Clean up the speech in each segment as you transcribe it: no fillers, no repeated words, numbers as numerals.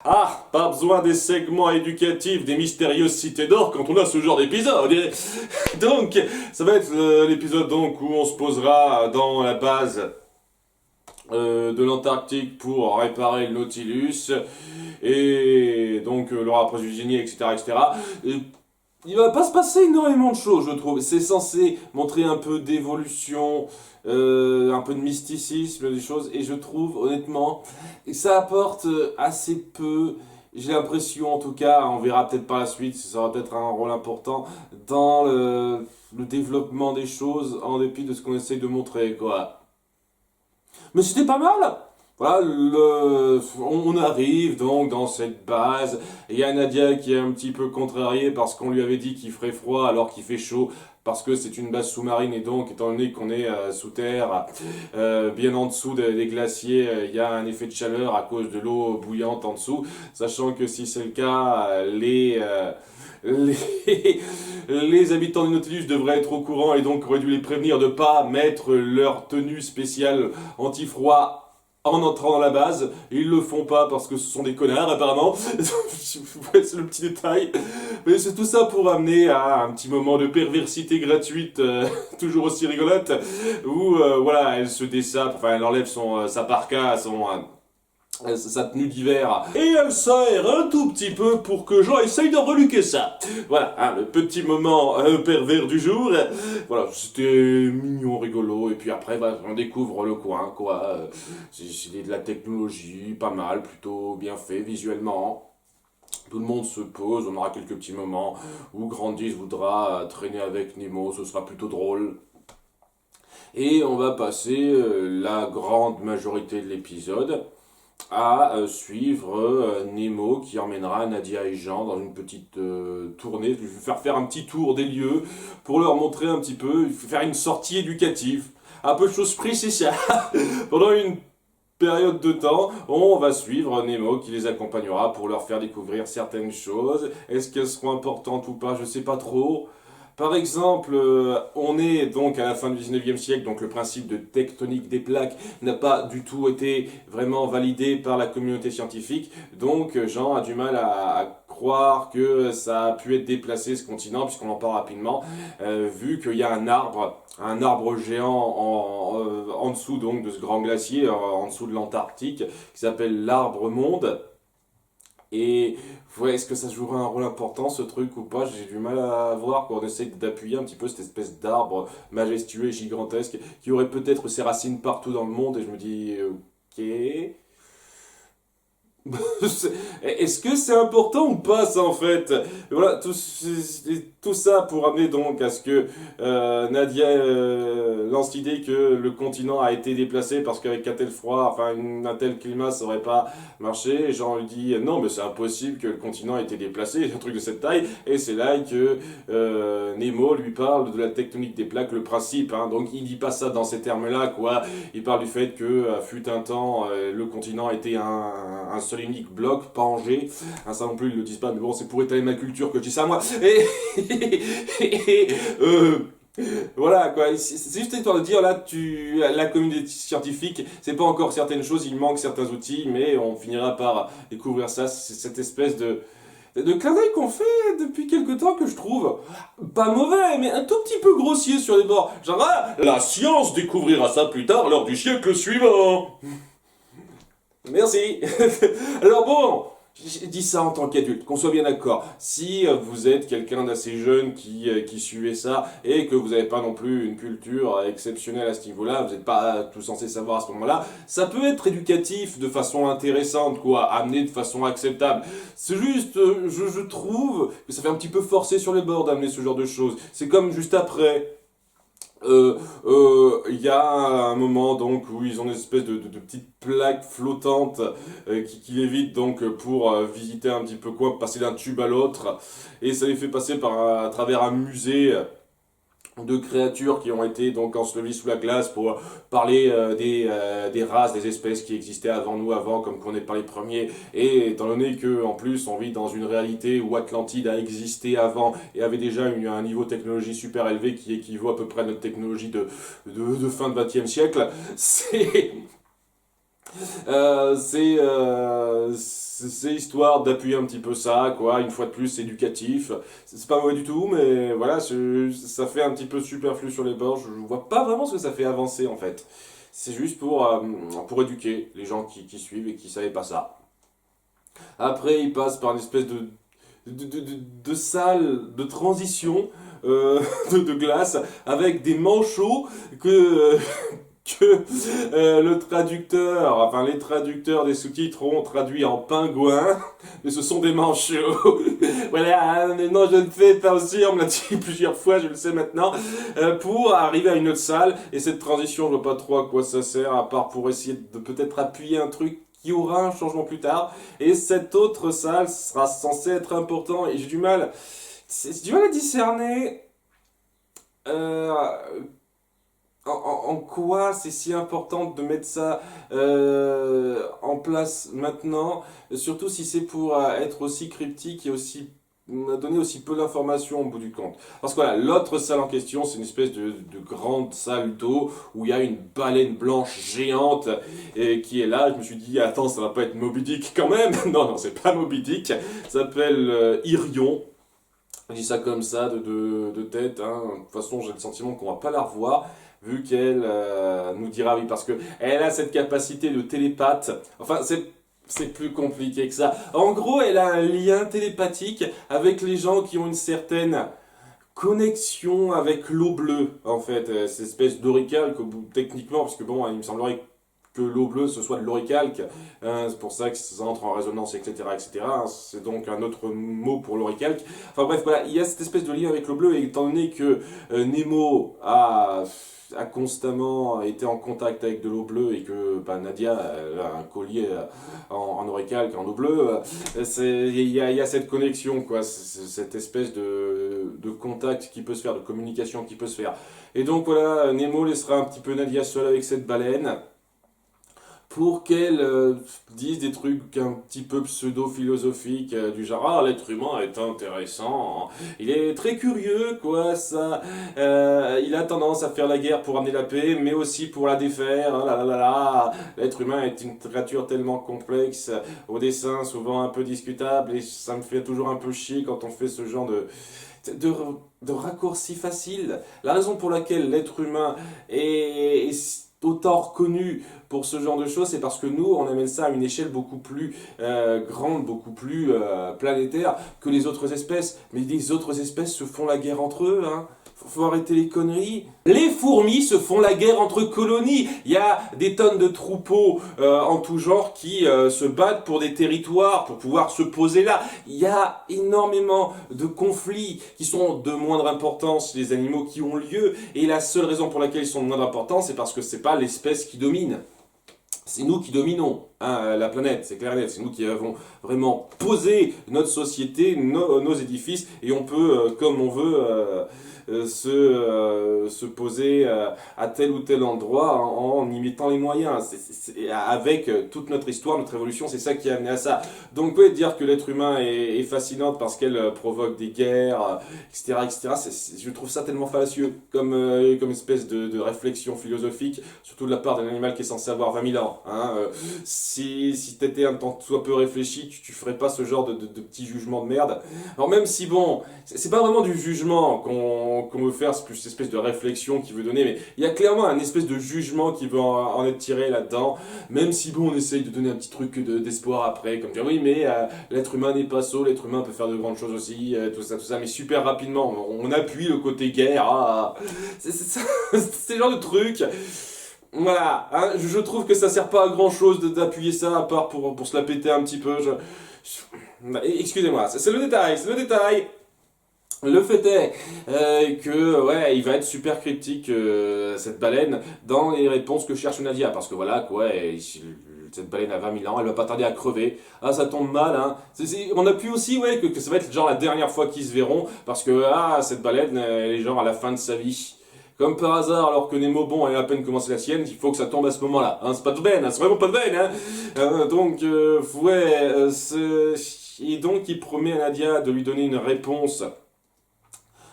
Ah, pas besoin des segments éducatifs des mystérieuses cités d'or quand on a ce genre d'épisode. Donc, ça va être l'épisode donc où on se posera dans la base de l'Antarctique pour réparer le Nautilus et donc le rapport du génie, etc., etc. Il va pas se passer énormément de choses, je trouve. C'est censé montrer un peu d'évolution, un peu de mysticisme, des choses, et je trouve honnêtement que ça apporte assez peu. J'ai l'impression, en tout cas, on verra peut-être par la suite, ça aura peut-être un rôle important dans le développement des choses, en dépit de ce qu'on essaye de montrer, quoi. Mais c'était pas mal. Voilà, on arrive donc dans cette base. Il y a Nadia qui est un petit peu contrariée parce qu'on lui avait dit qu'il ferait froid alors qu'il fait chaud. Parce que c'est une base sous-marine et donc, étant donné qu'on est sous terre, bien en dessous des glaciers, il y a un effet de chaleur à cause de l'eau bouillante en dessous. Sachant que si c'est le cas, les, les habitants du Nautilus devraient être au courant et donc auraient dû les prévenir de pas mettre leur tenue spéciale anti-froid en entrant dans la base. Ils le font pas parce que ce sont des connards apparemment. C'est le petit détail. Mais c'est tout ça pour amener à un petit moment de perversité gratuite, toujours aussi rigolote, où voilà, elle se dessape, enfin elle enlève sa parka, sa tenue d'hiver, et elle s'aère un tout petit peu pour que Jean essaye de reluquer ça. Voilà, hein, le petit moment pervers du jour. Voilà, c'était mignon, rigolo, et puis après, voilà, on découvre le coin, quoi. C'est de la technologie, pas mal, plutôt bien fait visuellement. Tout le monde se pose, on aura quelques petits moments où Grandis voudra traîner avec Nemo, ce sera plutôt drôle. Et on va passer la grande majorité de l'épisode à suivre Nemo qui emmènera Nadia et Jean dans une petite tournée. Je vais faire un petit tour des lieux pour leur montrer un petit peu, faire une sortie éducative. Un peu de choses prises, c'est ça. Pendant une période de temps, on va suivre Nemo qui les accompagnera pour leur faire découvrir certaines choses. Est-ce qu'elles seront importantes ou pas, je sais pas trop. Par exemple, on est donc à la fin du 19e siècle, donc le principe de tectonique des plaques n'a pas du tout été vraiment validé par la communauté scientifique. Donc Jean a du mal à croire que ça a pu être déplacé ce continent, puisqu'on en parle rapidement, vu qu'il y a un arbre géant en dessous donc de ce grand glacier, en dessous de l'Antarctique, qui s'appelle l'arbre monde. Et ouais, est-ce que ça jouera un rôle important ce truc ou pas? J'ai du mal à voir quand on essaie d'appuyer un petit peu cette espèce d'arbre majestueux et gigantesque qui aurait peut-être ses racines partout dans le monde et je me dis ok. Est-ce que c'est important ou pas ça en fait? Voilà, tout ça pour amener donc à ce que Nadia lance l'idée que le continent a été déplacé parce qu'avec un tel froid, enfin un tel climat, ça aurait pas marché. Et Jean lui dit non mais c'est impossible que le continent ait été déplacé, un truc de cette taille. Et c'est là que Nemo lui parle de la tectonique des plaques, le principe. Hein. Donc il dit pas ça dans ces termes-là quoi. Il parle du fait que fut un temps le continent était un seul unique bloc, pas Angers. Hein, ça non plus, ils le disent pas, mais bon, c'est pour étaler ma culture que je dis ça, moi. Et voilà, quoi. C'est juste histoire de dire, là, la communauté scientifique, c'est pas encore certaines choses, il manque certains outils, mais on finira par découvrir ça. C'est cette espèce de clin d'œil qu'on fait depuis quelque temps que je trouve pas mauvais, mais un tout petit peu grossier sur les bords. Genre, ah, la science découvrira ça plus tard lors du siècle suivant. Merci. Alors bon, j'ai dit ça en tant qu'adulte, qu'on soit bien d'accord. Si vous êtes quelqu'un d'assez jeune qui suivait ça et que vous n'avez pas non plus une culture exceptionnelle à ce niveau-là, vous n'êtes pas tout censé savoir à ce moment-là, ça peut être éducatif de façon intéressante, quoi, amené de façon acceptable. C'est juste, je trouve que ça fait un petit peu forcé sur les bords d'amener ce genre de choses. C'est comme juste après. Il y a un moment donc où ils ont une espèce de petite plaque flottante qui lévite donc pour visiter un petit peu quoi, passer d'un tube à l'autre et ça les fait passer à travers un musée de créatures qui ont été donc ensevelies sous la glace pour parler des races, des espèces qui existaient avant nous, avant, comme qu'on n'est pas les premiers. Et étant donné que en plus on vit dans une réalité où Atlantide a existé avant et avait déjà un niveau de technologie super élevé qui équivaut à peu près à notre technologie de fin de 20e siècle, c'est C'est histoire d'appuyer un petit peu ça, quoi. Une fois de plus, c'est éducatif. C'est pas mauvais du tout, mais voilà, ça fait un petit peu superflu sur les bords. Je vois pas vraiment ce que ça fait avancer, en fait. C'est juste pour éduquer les gens qui suivent et qui savaient pas ça. Après, il passe par une espèce de salle de transition de glace avec des manchots que le traducteur, enfin les traducteurs des sous-titres ont traduit en pingouin, mais ce sont des manchots. Voilà, non, je ne fais pas aussi, on me l'a dit plusieurs fois, je le sais maintenant, pour arriver à une autre salle, et cette transition, je vois pas trop à quoi ça sert, à part pour essayer de peut-être appuyer un truc qui aura un changement plus tard, et cette autre salle sera censée être important, et j'ai du mal à discerner euh, en quoi c'est si important de mettre ça en place maintenant, surtout si c'est pour être aussi cryptique et aussi donner aussi peu d'informations au bout du compte. Parce que voilà, l'autre salle en question, c'est une espèce de grande salle d'eau où il y a une baleine blanche géante qui est là. Je me suis dit, attends, ça va pas être Moby Dick quand même. Non, non, c'est pas Moby Dick. Ça s'appelle Irion. Je dis ça comme ça, de tête. Hein. De toute façon, j'ai le sentiment qu'on va pas la revoir, vu qu'elle nous dira oui, parce que elle a cette capacité de télépathe. Enfin, c'est plus compliqué que ça. En gros, elle a un lien télépathique avec les gens qui ont une certaine connexion avec l'eau bleue, en fait. Cette espèce d'oricalque, techniquement, parce que bon, il me semblerait que l'eau bleue ce soit de l'oricalque, hein, c'est pour ça que ça entre en résonance, etc., etc. C'est donc un autre mot pour l'oricalque. Enfin bref, voilà, il y a cette espèce de lien avec l'eau bleue, et étant donné que Nemo a constamment été en contact avec de l'eau bleue et que bah, Nadia a un collier en oricalque, en eau bleue, il y a cette connexion, quoi, cette espèce de contact qui peut se faire, de communication qui peut se faire. Et donc voilà, Nemo laissera un petit peu Nadia seule avec cette baleine pour qu'elle dise des trucs un petit peu pseudo-philosophiques, du genre ah, l'être humain est intéressant, il est très curieux, quoi, ça, il a tendance à faire la guerre pour amener la paix, mais aussi pour la défaire, ah là là là là, l'être humain est une créature tellement complexe, au dessin souvent un peu discutable, et ça me fait toujours un peu chier quand on fait ce genre de, de raccourci facile. La raison pour laquelle l'être humain est autant reconnu pour ce genre de choses, c'est parce que nous, on amène ça à une échelle beaucoup plus grande, beaucoup plus planétaire que les autres espèces. Mais les autres espèces se font la guerre entre eux, hein. Faut arrêter les conneries. Les fourmis se font la guerre entre colonies. Il y a des tonnes de troupeaux en tout genre qui se battent pour des territoires, pour pouvoir se poser là. Il y a énormément de conflits qui sont de moindre importance, les animaux qui ont lieu. Et la seule raison pour laquelle ils sont de moindre importance, c'est parce que c'est pas l'espèce qui domine. C'est nous qui dominons, hein, la planète, c'est clair et net. C'est nous qui avons vraiment posé notre société, nos édifices, et on peut, comme on veut, se poser à tel ou tel endroit en y mettant les moyens. Avec toute notre histoire, notre évolution, c'est ça qui a amené à ça. Donc, peut dire que l'être humain est fascinante parce qu'elle provoque des guerres, etc., etc. Je trouve ça tellement fallacieux comme espèce de réflexion philosophique, surtout de la part d'un animal qui est censé avoir 20 000 ans. Hein. Si t'étais un tant soit peu réfléchi, tu ferais pas ce genre de petits jugements de merde. Alors même si bon, c'est pas vraiment du jugement qu'on veut faire, c'est plus une espèce de réflexion qu'il veut donner, mais il y a clairement un espèce de jugement qui veut en être tiré là-dedans, même si bon, on essaye de donner un petit truc d'espoir après, comme dire oui, mais l'être humain n'est pas sot, l'être humain peut faire de grandes choses aussi, tout ça, mais super rapidement, on appuie le côté guerre, c'est le genre de truc. Voilà, hein, je trouve que ça sert pas à grand chose d'appuyer ça, à part pour se la péter un petit peu. Excusez-moi, c'est le détail, c'est le détail. Le fait est que ouais, il va être super cryptique cette baleine dans les réponses que cherche Nadia, parce que voilà quoi, cette baleine a 20 000 ans, elle va pas tarder à crever. Ah, ça tombe mal, hein. On a pu aussi ouais que ça va être genre la dernière fois qu'ils se verront, parce que ah, cette baleine elle est genre à la fin de sa vie. Comme par hasard, alors que Nemo, bon, elle a à peine commencé la sienne, il faut que ça tombe à ce moment-là. Hein, c'est pas de veine, hein, c'est vraiment pas de veine. Hein. Donc, ouais, et donc il promet à Nadia de lui donner une réponse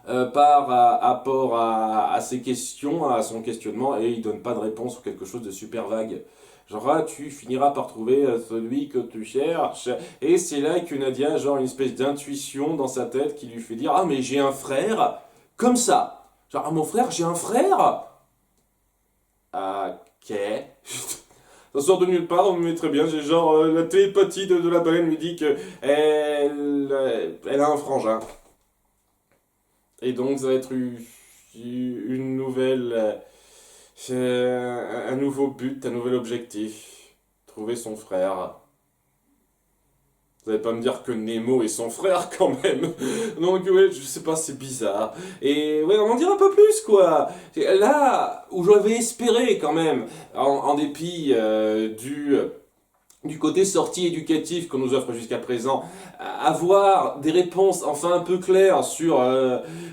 par rapport à ses questions, à son questionnement, et il donne pas de réponse ou quelque chose de super vague. Genre, ah, tu finiras par trouver celui que tu cherches. Et c'est là que Nadia a genre une espèce d'intuition dans sa tête qui lui fait dire, ah, mais j'ai un frère, comme ça. Genre, ah, mon frère, j'ai un frère. Ok. Ça sort de nulle part, on me met très bien. J'ai genre la télépathie de la baleine lui dit que elle a un frangin. Et donc ça va être une nouvelle, un nouveau but, un nouvel objectif. Trouver son frère. Vous allez pas me dire que Nemo est son frère quand même. Donc ouais, je sais pas, c'est bizarre. Et ouais, on en dire un peu plus quoi. Là où j'avais espéré quand même, en dépit du côté sortie éducatif qu'on nous offre jusqu'à présent, avoir des réponses enfin un peu claires sur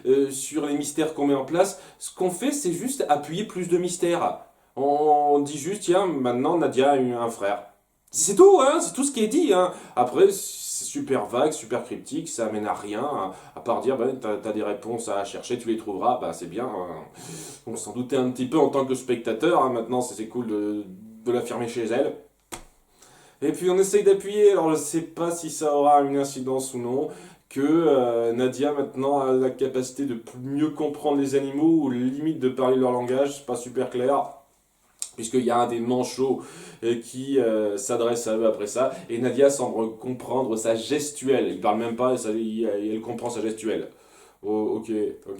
les mystères qu'on met en place, ce qu'on fait c'est juste appuyer plus de mystères. On dit juste, tiens, maintenant Nadia a eu un frère. C'est tout, hein, c'est tout ce qui est dit. Hein. Après, c'est super vague, super cryptique, ça amène à rien, hein, à part dire, bah, t'as des réponses à chercher, tu les trouveras, bah c'est bien. Hein. On s'en doutait un petit peu en tant que spectateur, hein, maintenant c'est cool de l'affirmer chez elle. Et puis on essaye d'appuyer, alors je sais pas si ça aura une incidence ou non, que Nadia maintenant a la capacité de mieux comprendre les animaux, ou limite de parler leur langage, c'est pas super clair puisqu'il y a un des manchots qui s'adresse à eux après ça, et Nadia semble comprendre sa gestuelle. Il parle même pas, elle comprend sa gestuelle. Oh, ok,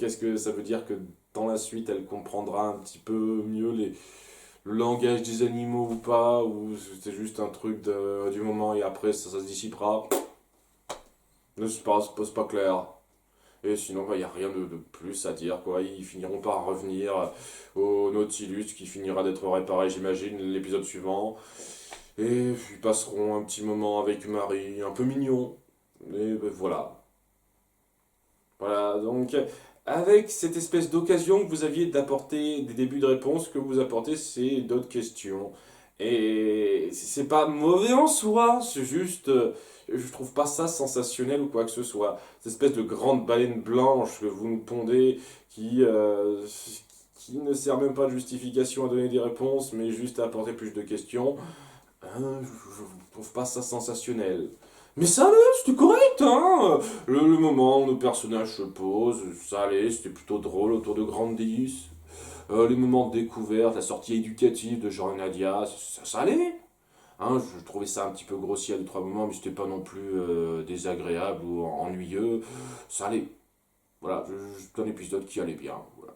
est-ce que ça veut dire que dans la suite, elle comprendra un petit peu mieux le langage des animaux ou pas, ou c'est juste un truc du moment et après ça se dissipera? Ne se passe, pas clair. Et sinon, il n'y a rien de plus à dire, quoi. Ils finiront par revenir au Nautilus, qui finira d'être réparé, j'imagine, l'épisode suivant. Et puis, ils passeront un petit moment avec Marie, un peu mignon. Et ben, voilà. Voilà, donc, avec cette espèce d'occasion que vous aviez d'apporter des débuts de réponse, ce que vous apportez, c'est d'autres questions. Et c'est pas mauvais en soi, c'est juste, je trouve pas ça sensationnel ou quoi que ce soit. Cette espèce de grande baleine blanche que vous nous pondez, qui ne sert même pas de justification à donner des réponses, mais juste à apporter plus de questions, je trouve pas ça sensationnel. Mais ça allait, c'était correct, hein. Le moment où nos personnages se posent, ça allait, c'était plutôt drôle autour de Grandis. Les moments de découverte, la sortie éducative de Jean et Nadia, ça allait. Hein, je trouvais ça un petit peu grossier à deux, trois moments, mais c'était pas non plus désagréable ou ennuyeux. Ça allait. Voilà, c'est un épisode qui allait bien. Voilà.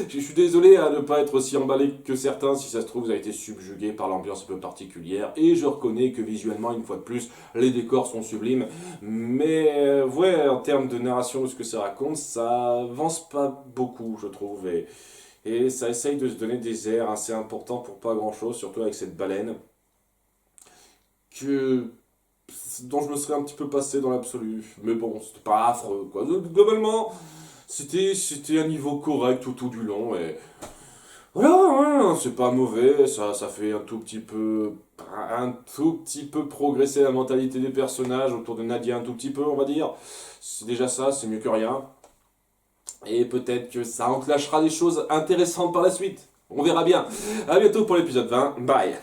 Je suis désolé à ne pas être aussi emballé que certains, si ça se trouve, vous avez été subjugué par l'ambiance un peu particulière, et je reconnais que visuellement, une fois de plus, les décors sont sublimes, mais ouais, en termes de narration ou ce que ça raconte, ça avance pas beaucoup, je trouve, et ça essaye de se donner des airs assez importants pour pas grand chose, surtout avec cette baleine, que dont je me serais un petit peu passé dans l'absolu, mais bon, c'était pas affreux, quoi. Globalement, c'était un niveau correct tout du long, et voilà, hein, c'est pas mauvais, ça fait un tout petit peu progresser la mentalité des personnages autour de Nadia un tout petit peu, on va dire. C'est déjà ça, c'est mieux que rien. Et peut-être que ça enclenchera des choses intéressantes par la suite. On verra bien. À bientôt pour l'épisode 20. Bye.